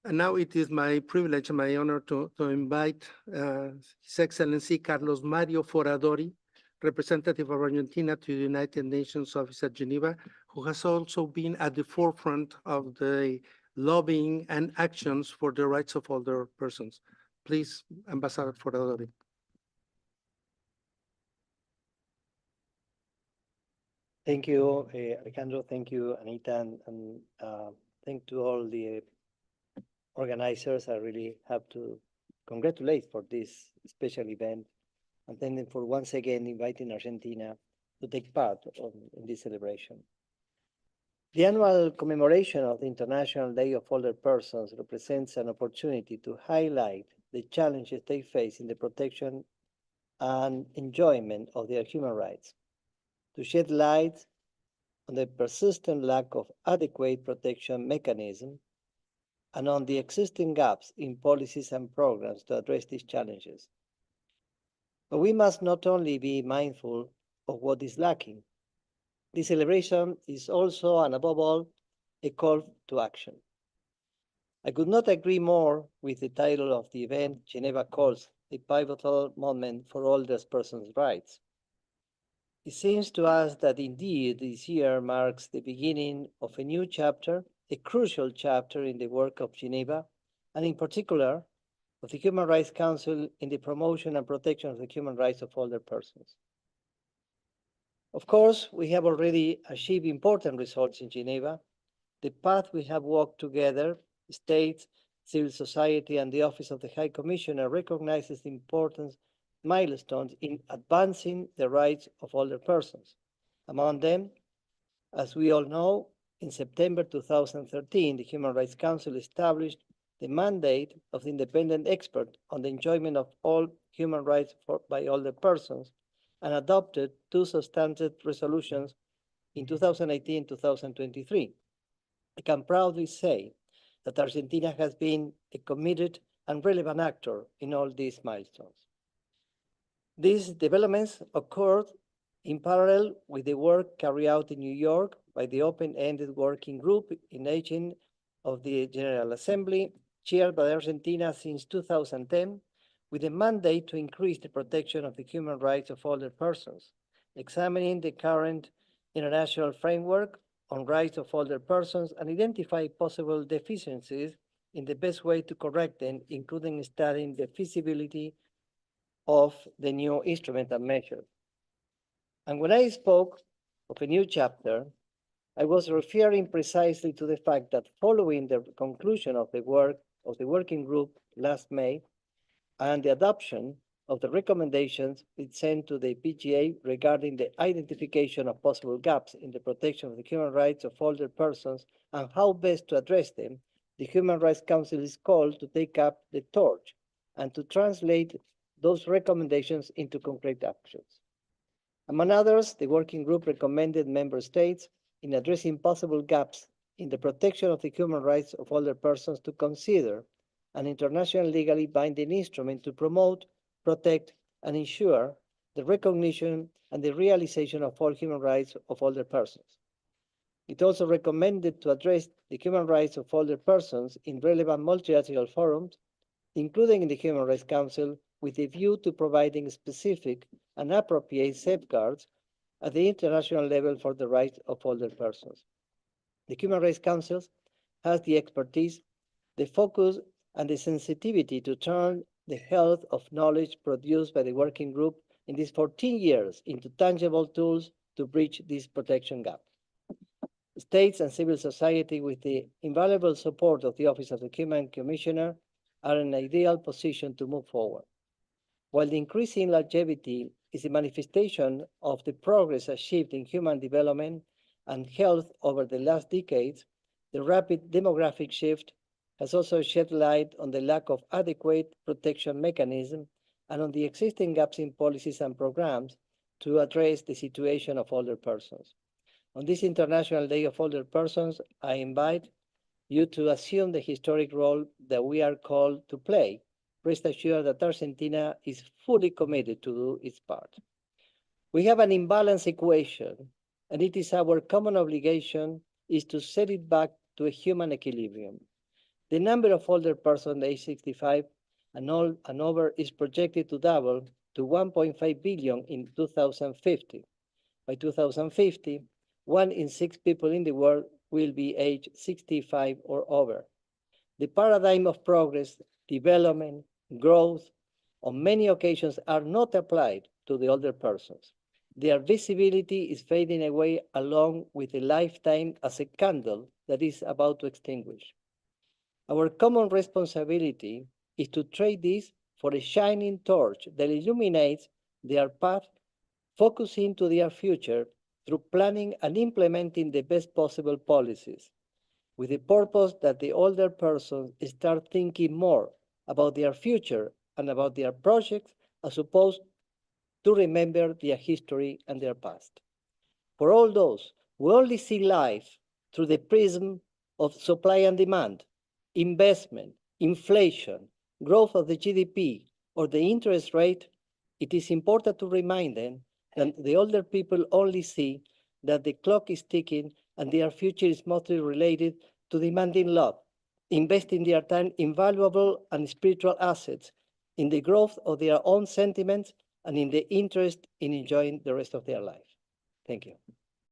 And now it is my privilege and my honor to invite His Excellency Carlos Mario Foradori, representative of Argentina to the United Nations Office at Geneva, who has also been at the forefront of the lobbying and actions for the rights of older persons. Please, Ambassador Foradori. Thank you, Alejandro. Thank you, Anita, and thank to all the organizers. I really have to congratulate for this special event, and then for once again inviting Argentina to take part in this celebration. The annual commemoration of the International Day of Older Persons represents an opportunity to highlight the challenges they face in the protection and enjoyment of their human rights, to shed light on the persistent lack of adequate protection mechanism and on the existing gaps in policies and programs to address these challenges. But we must not only be mindful of what is lacking. This celebration is also, and above all, a call to action. I could not agree more with the title of the event Geneva calls a pivotal moment for older persons' rights. It seems to us that indeed this year marks the beginning of a new chapter, a crucial chapter in the work of Geneva, and in particular of the Human Rights Council in the promotion and protection of the human rights of older persons. Of course, we have already achieved important results in Geneva. The path we have walked together, states, civil society, and the Office of the High Commissioner recognizes the important milestones in advancing the rights of older persons. Among them, as we all know, in September 2013, the Human Rights Council established the mandate of the independent expert on the enjoyment of all human rights by older persons and adopted two substantive resolutions in 2018 and 2023. I can proudly say that Argentina has been a committed and relevant actor in all these milestones. These developments occurred in parallel with the work carried out in New York by the open-ended working group in aging of the General Assembly, chaired by Argentina since 2010, with a mandate to increase the protection of the human rights of older persons, examining the current international framework on rights of older persons and identify possible deficiencies in the best way to correct them, including studying the feasibility of the new instrument and measure. And when I spoke of a new chapter, I was referring precisely to the fact that following the conclusion of the work of the working group last May and the adoption of the recommendations it sent to the PGA regarding the identification of possible gaps in the protection of the human rights of older persons and how best to address them, the Human Rights Council is called to take up the torch and to translate those recommendations into concrete actions. Among others, the working group recommended member states in addressing possible gaps in the protection of the human rights of older persons to consider an international legally binding instrument to promote, protect, and ensure the recognition and the realization of all human rights of older persons. It also recommended to address the human rights of older persons in relevant multilateral forums, including in the Human Rights Council, with a view to providing specific and appropriate safeguards at the international level for the rights of older persons. The Human Rights Council has the expertise, the focus, and the sensitivity to turn the health of knowledge produced by the working group in these 14 years into tangible tools to bridge this protection gap. States and civil society, with the invaluable support of the Office of the Human Commissioner, are in an ideal position to move forward. While the increasing longevity is a manifestation of the progress achieved in human development and health over the last decades, the rapid demographic shift has also shed light on the lack of adequate protection mechanism and on the existing gaps in policies and programs to address the situation of older persons. On this International Day of Older Persons, I invite you to assume the historic role that we are called to play. Rest assured that Argentina is fully committed to do its part. We have an imbalanced equation, and it is our common obligation is to set it back to a human equilibrium. The number of older persons age 65 and over is projected to double to 1.5 billion in 2050. By 2050, 1 in 6 people in the world will be aged 65 or over. The paradigm of progress, development, growth, on many occasions are not applied to the older persons. Their visibility is fading away along with a lifetime as a candle that is about to extinguish. Our common responsibility is to trade this for a shining torch that illuminates their path, focusing to their future through planning and implementing the best possible policies, with the purpose that the older persons start thinking more about their future and about their projects as opposed to remember their history and their past. For all those who only see life through the prism of supply and demand, investment, inflation, growth of the GDP, or the interest rate, it is important to remind them that the older people only see that the clock is ticking and their future is mostly related to demanding love, investing their time in valuable and spiritual assets, in the growth of their own sentiments, and in the interest in enjoying the rest of their life. Thank you.